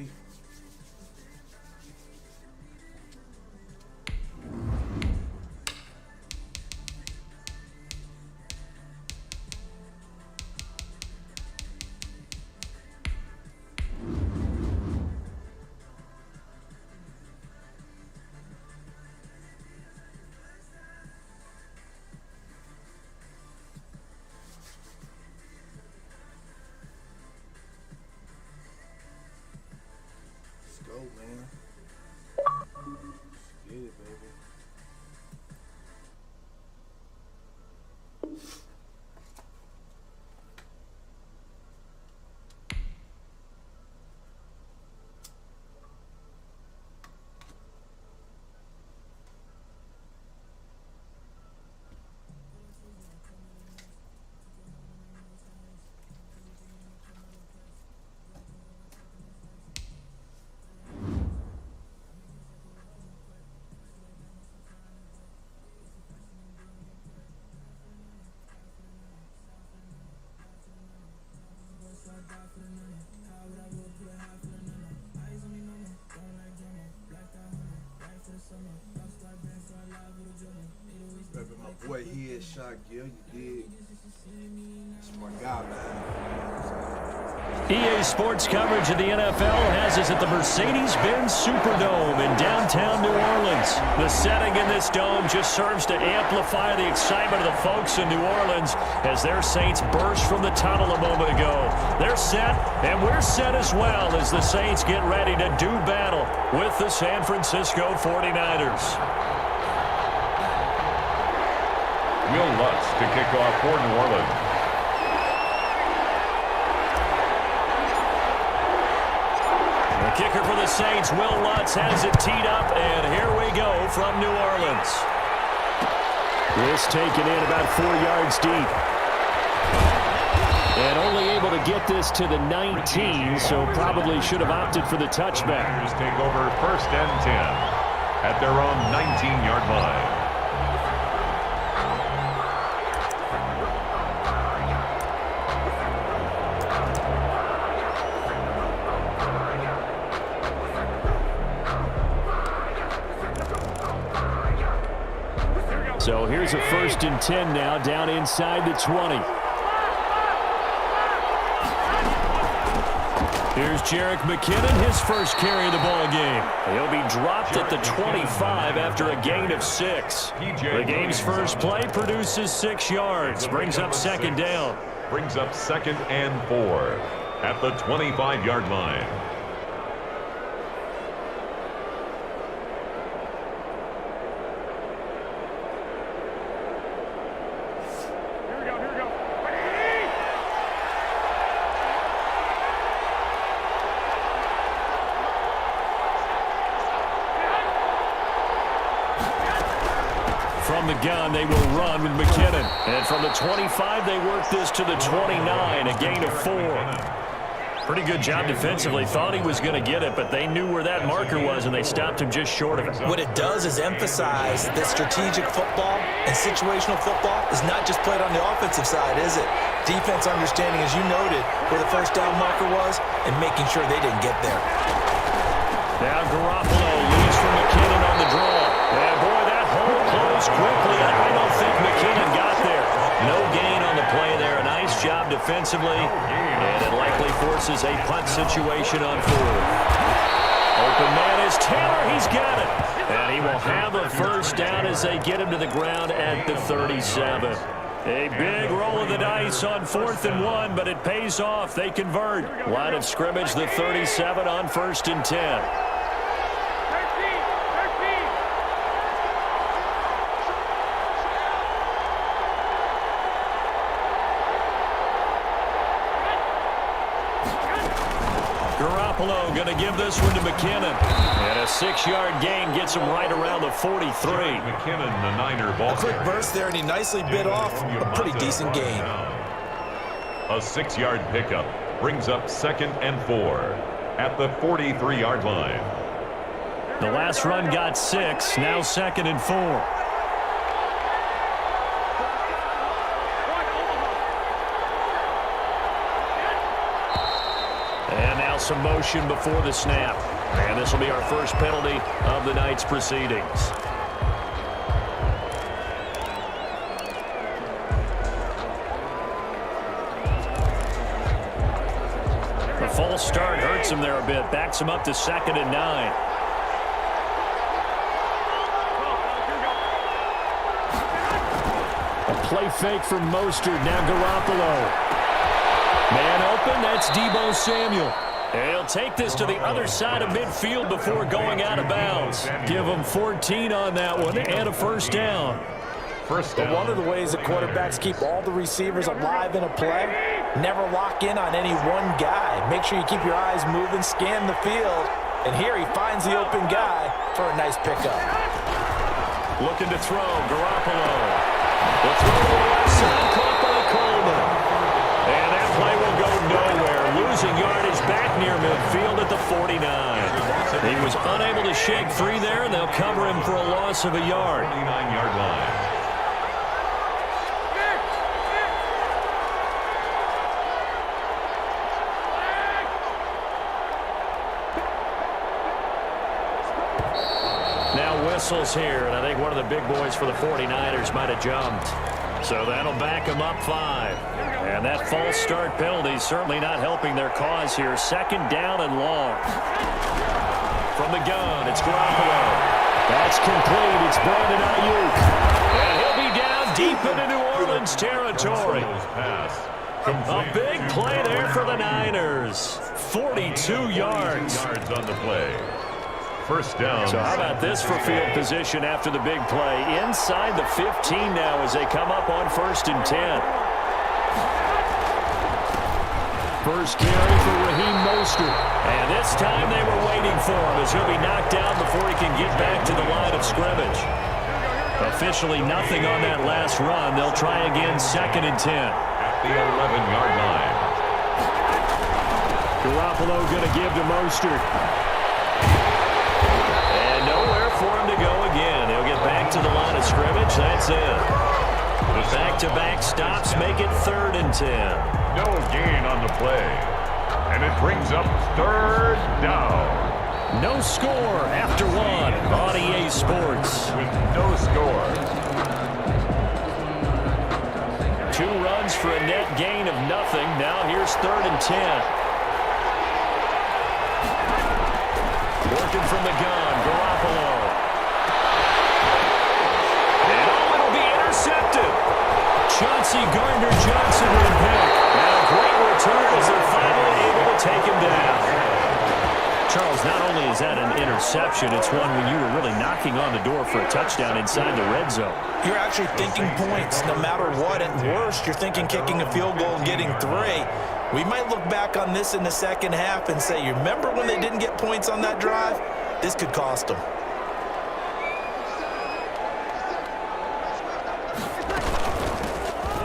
baby. Go, man. Let's get it, baby. Reppin' my boy Headshot Gill, you dig? That's my guy, man. EA Sports coverage of the NFL has us at the Mercedes-Benz Superdome in downtown New Orleans. The setting in this dome just serves to amplify the excitement of the folks in New Orleans as their Saints burst from the tunnel a moment ago. They're set, and we're set as well as the Saints get ready to do battle with the San Francisco 49ers. Will Lutz to kick off for New Orleans. The kicker for the Saints, Will Lutz, has it teed up, and here we go from New Orleans. This taken in about 4 yards deep. And only able to get this to the 19, so probably should have opted for the touchback. Take over 1st and 10 at their own 19-yard line. So here's a 1st and 10 now, down inside the 20. Here's Jerick McKinnon, his first carry of the ball game. He'll be dropped at the 25 after a gain of 6. The game's first play produces 6 yards, brings up 2nd down. Brings up 2nd and 4 at the 25-yard line. From the gun, they will run with McKinnon. And from the 25, they work this to the 29, a gain of 4. Pretty good job defensively. Thought he was going to get it, but they knew where that marker was, and they stopped him just short of it. What it does is emphasize that strategic football and situational football is not just played on the offensive side, is it? Defense understanding, as you noted, where the 1st down marker was and making sure they didn't get there. Now Garoppolo leads from McKinnon on the draw. And boy, that hole closed quickly. I don't think McKinnon got there. No gain on the play there. A nice job defensively. And it likely forces a punt situation on 4th. Open man is Taylor. He's got it. And he will have a 1st down as they get him to the ground at the 37. A big roll of the dice on 4th and 1, but it pays off. They convert. Line of scrimmage, the 37 on 1st and 10. Garoppolo going to give this one to McKinnon. And a 6-yard gain gets him right around the 43. McKinnon, the Niner ball. A quick burst there, and he nicely bit off a pretty decent gain. A 6-yard pickup brings up 2nd and 4 at the 43-yard line. The last run got 6, now 2nd and 4. some motion before the snap. And this will be our first penalty of the night's proceedings. The false start hurts him there a bit. Backs him up to 2nd and 9. Play fake from Mostert. Now Garoppolo. Man open. That's Deebo Samuel. He'll take this to the other side of midfield before going out of bounds. Give him 14 on that one and a first down. First down. But one of the ways that quarterbacks keep all the receivers alive in a play, never lock in on any one guy. Make sure you keep your eyes moving, scan the field. And here he finds the open guy for a nice pickup. Looking to throw. Garoppolo. The throw to the left side, caught by Coleman. And that play will go nowhere. Losing yardage back near midfield at the 49. He was unable to shake free there, and they'll cover him for a loss of a yard. 49-yard line. Whistles here, and I think one of the big boys for the 49ers might have jumped. So that'll back them up 5. And that false start penalty is certainly not helping their cause here. 2nd down and long. From the gun, it's Garoppolo. That's complete. It's Brandon Ayuk. And he'll be down deep into New Orleans territory. A big play there for the Niners. 42 yards. On the play. First down. So how about this for field position after the big play? Inside the 15 now as they come up on 1st and 10. First carry for Raheem Mostert. And this time they were waiting for him as he'll be knocked down before he can get back to the line of scrimmage. Officially nothing on that last run. They'll try again 2nd and 10. At the 11-yard line. Garoppolo going to give to Mostert. For him to go again. He'll get back to the line of scrimmage. That's it. Back-to-back stops make it 3rd and 10. No gain on the play. And it brings up 3rd down. No score after 1 on EA Sports. With no score. 2 runs for a net gain of nothing. Now here's 3rd and 10. Working from the gun, Garoppolo. Chauncey Gardner-Johnson will pick. And a great return as they're finally able to take him down. Charles, not only is that an interception, it's one when you were really knocking on the door for a touchdown inside the red zone. You're actually thinking points no matter what. At worst, you're thinking kicking a field goal and getting 3. We might look back on this in the second half and say, you remember when they didn't get points on that drive? This could cost them.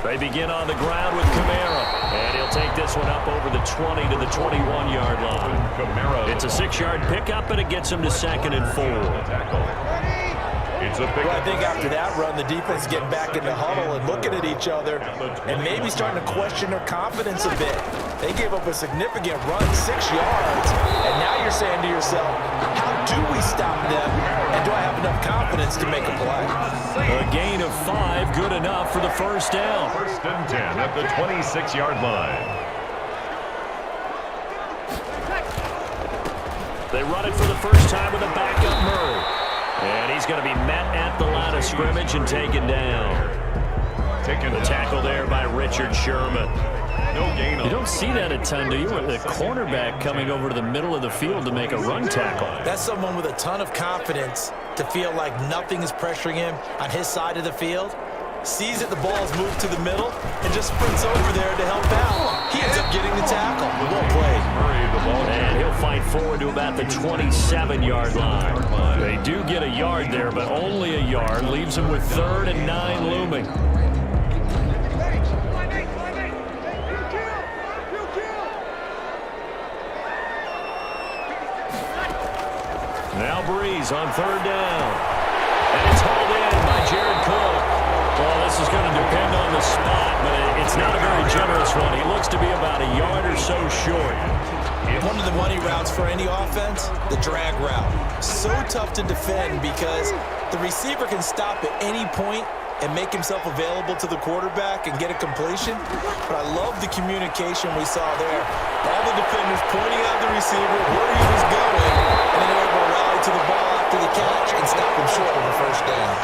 They begin on the ground with Kamara. And he'll take this one up over the 20 to the 21-yard line. It's a 6-yard pickup, and it gets him to 2nd and 4. Well, I think after that run, the defense getting back in the huddle and looking at each other and maybe starting to question their confidence a bit. They gave up a significant run, 6 yards, and now you're saying to yourself, how do we stop them, and do I have enough confidence to make a play? A gain of 5, good enough for the first down. 1st and 10 at the 26-yard line. They run it for the first time with a backup Murray. And he's going to be met at the line of scrimmage and taken down. The tackle there by Richard Sherman. No gain. You don't see that a ton, do you? With the cornerback coming over to the middle of the field to make a run tackle. That's someone with a ton of confidence to feel like nothing is pressuring him on his side of the field. Sees that the ball's moved to the middle and just sprints over there to help out. He ends up getting the tackle. Well played. And he'll fight forward to about the 27-yard line. They do get a yard there, but only a yard. Leaves him with 3rd and 9 looming. Now Breeze on 3rd down. And it's hauled in by Jared Cook. Well, this is going to depend on the spot, but it's not a very generous one. He looks to be about a yard or so short. One of the money routes for any offense, the drag route. So tough to defend because the receiver can stop at any point and make himself available to the quarterback and get a completion. But I love the communication we saw there. All the defenders pointing out the receiver, where he was going, and then they were able to rally to the ball after the catch and stop him short of the first down.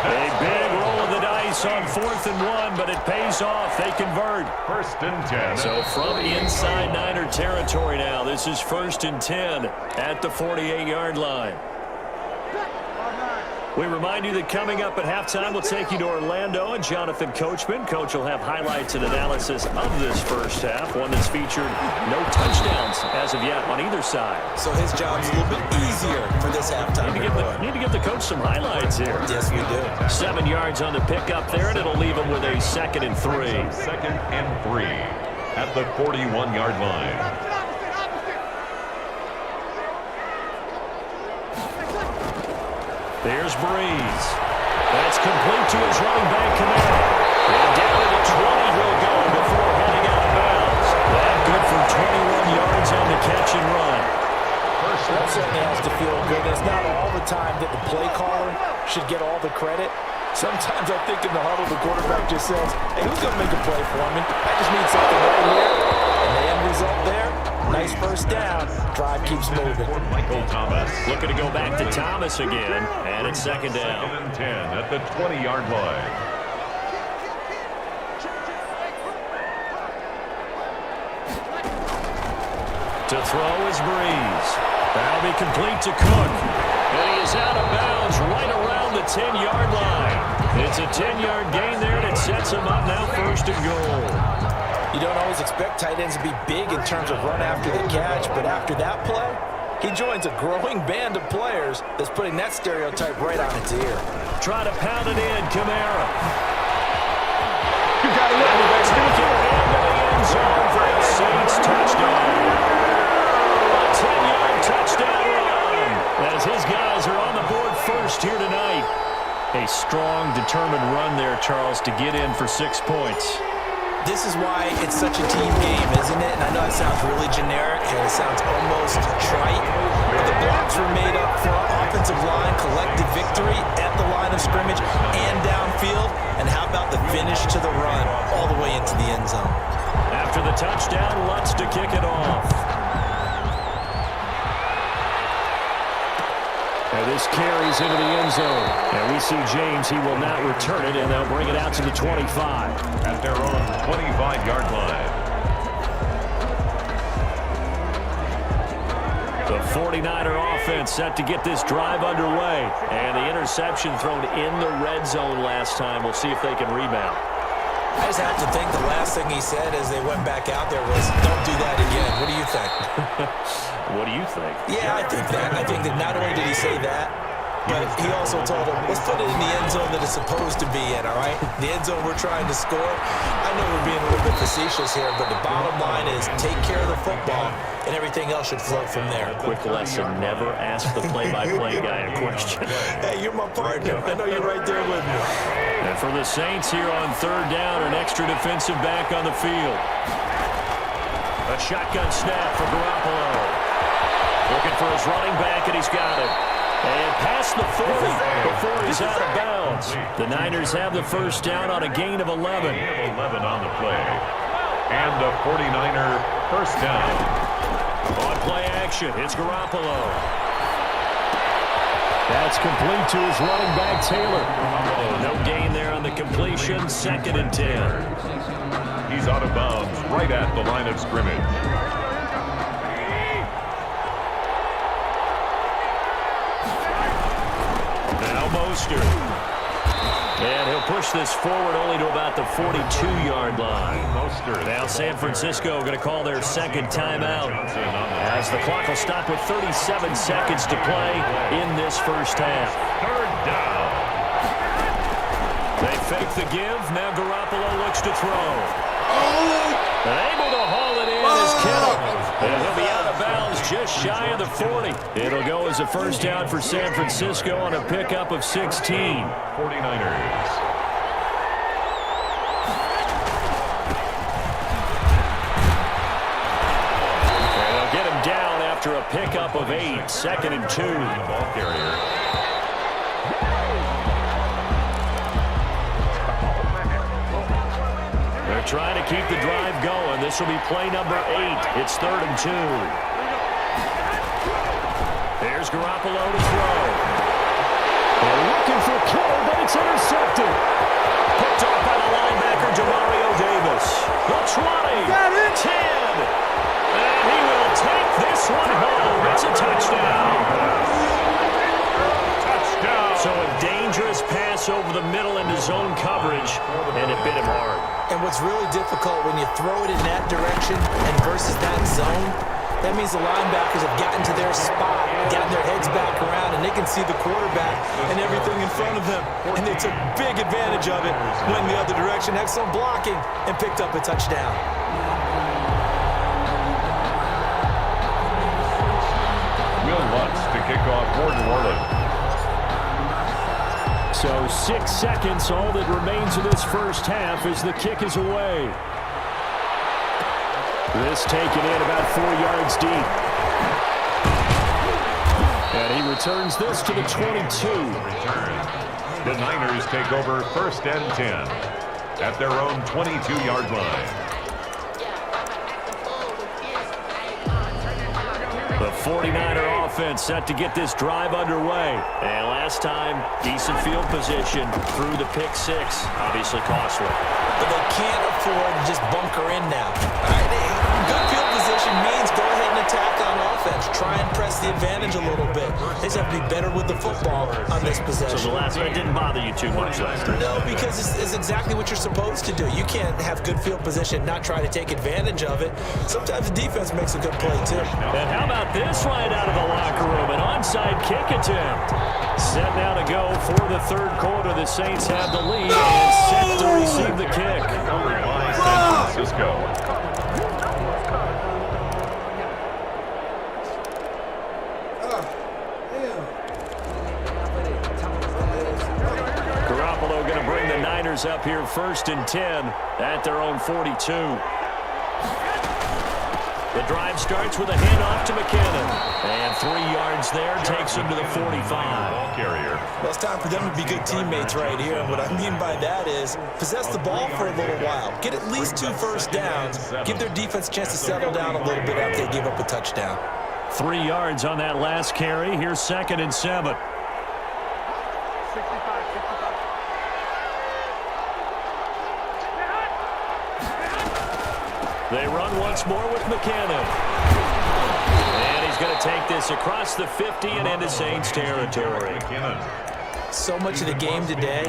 A big roll of the dice on 4th and 1, but it pays off. They convert. 1st and 10. So from inside Niner territory now, this is 1st and 10 at the 48-yard line. We remind you that coming up at halftime, we'll take you to Orlando and Jonathan Coachman. Coach will have highlights and analysis of this first half, one that's featured no touchdowns as of yet on either side. So his job's a little bit easier for this halftime. Need to give the coach some highlights here. Yes, we do. 7 yards on the pickup there, and it'll leave him with a 2nd and 3. 2nd and 3 at the 41-yard line. There's Breeze. That's complete to his running back, Kamara. And down to the 20 he'll go before heading out of bounds. That good for 21 yards on the catch and run. That certainly has to feel good. It's not all the time that the play caller should get all the credit. Sometimes I think in the huddle, the quarterback just says, hey, who's going to make a play for me? I just need something right here. And the end result there, nice first down. Drive keeps moving. Michael Thomas. Looking to go back to Thomas again, and it's 2nd down. 2nd and 10 at the 20-yard line. To throw is Breeze. That'll be complete to Cook. And he is out of bounds right around the 10-yard line. It's a 10-yard gain there, and it sets him up now 1st and goal. You don't always expect tight ends to be big in terms of run after the catch, but after that play, he joins a growing band of players that's putting that stereotype right on its ear. Try to pound it in, Kamara. You got to look at Sneaking into the end zone for a Saints touchdown. A 10-yard touchdown run as his guys are on the board first here tonight. A strong, determined run there, Charles, to get in for 6 points. This is why it's such a team game, isn't it? And I know it sounds really generic and it sounds almost trite, but the blocks were made up front, offensive line, collective victory at the line of scrimmage and downfield. And how about the finish to the run all the way into the end zone? After the touchdown, Lutz to kick it off. And this carries into the end zone. And we see James, he will not return it, and they'll bring it out to the 25. At their own 25-yard line. The 49er offense set to get this drive underway. And the interception thrown in the red zone last time. We'll see if they can rebound. I just have to think the last thing he said as they went back out there was, don't do that again. What do you think? What do you think? Yeah, I think that. I think that not only did he say that, but he also told him, let's put it in the end zone that it's supposed to be in, all right? The end zone we're trying to score. I know we're being a little bit facetious here, but the bottom line is take care of the football, and everything else should flow from there. Quick lesson, never ask the play-by-play guy a question. Hey, you're my partner. I know you're right there with me. And for the Saints here on 3rd down, an extra defensive back on the field. A shotgun snap for Garoppolo. Looking for his running back, and he's got it. And past the 40 before he's out of bounds. The Niners have the first down on a gain of 11. 11 on the play. And a 49er first down. On play action, it's Garoppolo. That's complete to his running back, Taylor. No gain there on the completion, 2nd and 10. He's out of bounds right at the line of scrimmage. Now Mostert. And he'll push this forward only to about the 42-yard line. Now San Francisco going to call their 2nd timeout as the clock will stop with 37 seconds to play in this first half. 3rd down. They fake the give. Now Garoppolo looks to throw. Able to haul it in is Kittle. And he'll be out of bounds just shy of the 40. It'll go as a first down for San Francisco on a pickup of 16. 49ers. They'll get him pickup of 8, 2nd and 2. The ball carrier. They're trying to keep the drive going. This will be play number 8. It's 3rd and 2. There's Garoppolo to throw. They're looking for Kittle, but it's intercepted. Picked off by the linebacker, Demario Davis. The 20, 10, and he will take this one home. It's a touchdown. Touchdown. So a dangerous pass over the middle into zone coverage, and it bit him hard. And what's really difficult when you throw it in that direction and versus that zone, that means the linebackers have gotten to their spot, gotten their heads back around, and they can see the quarterback and everything in front of them. And they took big advantage of it, went the other direction, excellent blocking, and picked up a touchdown. Will Lutz to kick off for New Orleans. So 6 seconds, all that remains of this first half as the kick is away. This taken in about 4 yards deep. And he returns this to the 22. The Niners take over 1st and 10 at their own 22-yard line. The 49er offense set to get this drive underway. And last time, decent field position through the pick 6. Obviously costly. But they can't afford to just bunker in now. All right, good field position means go ahead and attack on offense. Try and press the advantage a little bit. They just have to be better with the football on this possession. So the last one didn't bother you too much last time? No, because it's exactly what you're supposed to do. You can't have good field position, not try to take advantage of it. Sometimes the defense makes a good play, too. And how about this right out of the locker room? An onside kick attempt. Set now to go for the 3rd quarter. The Saints have the lead and set to receive the kick. San Francisco. Garoppolo going to bring the Niners up here 1st and 10 at their own 42. The drive starts with a handoff to McKinnon. And 3 yards there takes him to the 45. Ball carrier. Well, it's time for them to be good teammates right here. And what I mean by that is possess the ball for a little while. Get at least 2 first downs. Give their defense a chance to settle down a little bit after they give up a touchdown. 3 yards on that last carry. Here's 2nd and 7. They run once more with McKinnon. And he's going to take this across the 50 and into Saints territory. So much of the game today,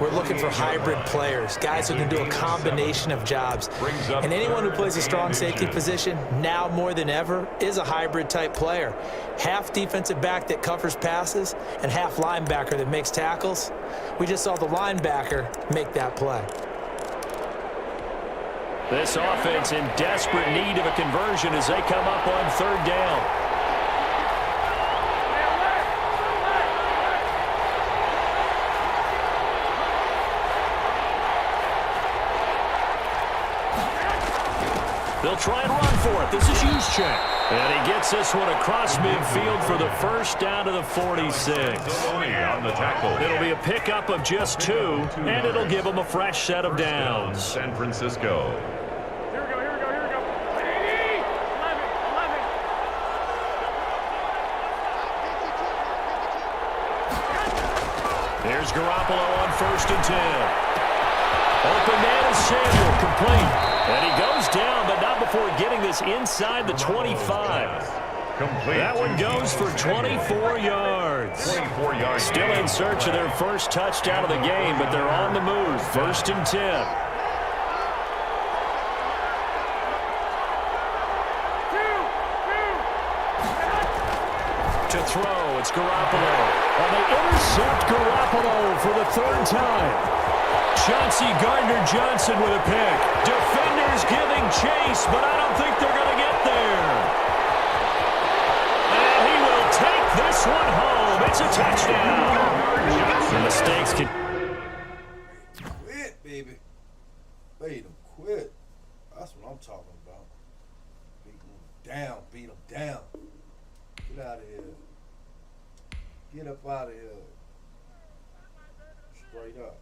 we're looking for hybrid players, guys who can do a combination of jobs. And anyone who plays a strong safety position, now more than ever, is a hybrid type player. Half defensive back that covers passes and half linebacker that makes tackles. We just saw the linebacker make that play. This offense in desperate need of a conversion as they come up on 3rd down. They'll try and run for it. This is Juszczyk. And he gets this one across midfield for the 1st down to the 46. On the tackle. It'll be a pickup of just 2, and it'll give them a fresh set of downs. San Francisco. Here's Garoppolo on 1st and 10. Open man is Samuel, complete. And he goes down, but not before getting this inside the 25. Complete. That one goes for 24 yards. 24 yards. Still in search of their first touchdown of the game, but they're on the move. 1st and 10. To throw, it's Garoppolo. And they intercept Garoppolo for the 3rd time. Chauncey Gardner-Johnson with a pick. Defenders giving chase, but I don't think they're going to get there. And he will take this one home. It's a touchdown. The mistakes can... Quit, baby. Made them quit. That's what I'm talking about. Beat them down. Beat them down. Get up out of here. Straight up.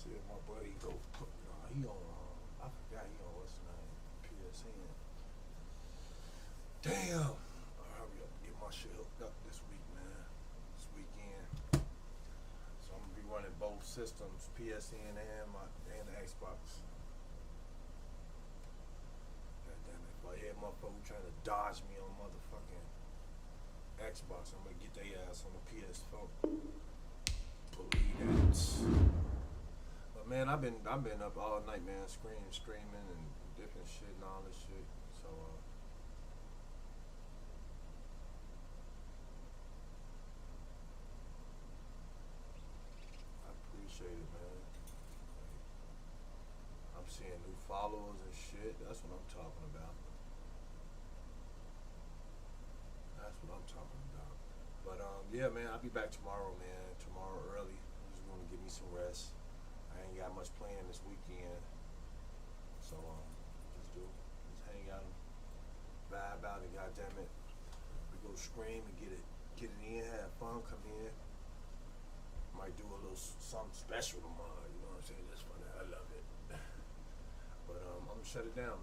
See if my buddy go put, he on, I forgot he on what's his name, PSN. Damn! I'll hurry up and get my shit hooked up this week, man. This weekend. So I'm gonna be running both systems, PSN and the Xbox. God damn it, if I hear motherfucker trying to dodge me on motherfucking Xbox, I'm gonna get their ass on the PS4. Believe that. But man, I've been up all night, man, streaming and different shit and all this shit. So I appreciate it, man. I'm seeing new followers and shit. That's what I'm talking about. That's what I'm talking about. But yeah, man, I'll be back tomorrow, man. Tomorrow early. I'm just gonna give me some rest. I ain't got much planned this weekend, so just hang out and vibe out it. Goddamn it, we go scream and get it in, have fun, come in. Might do a little something special tomorrow. You know what I'm saying? Just for that, I love it. But I'm gonna shut it down, man.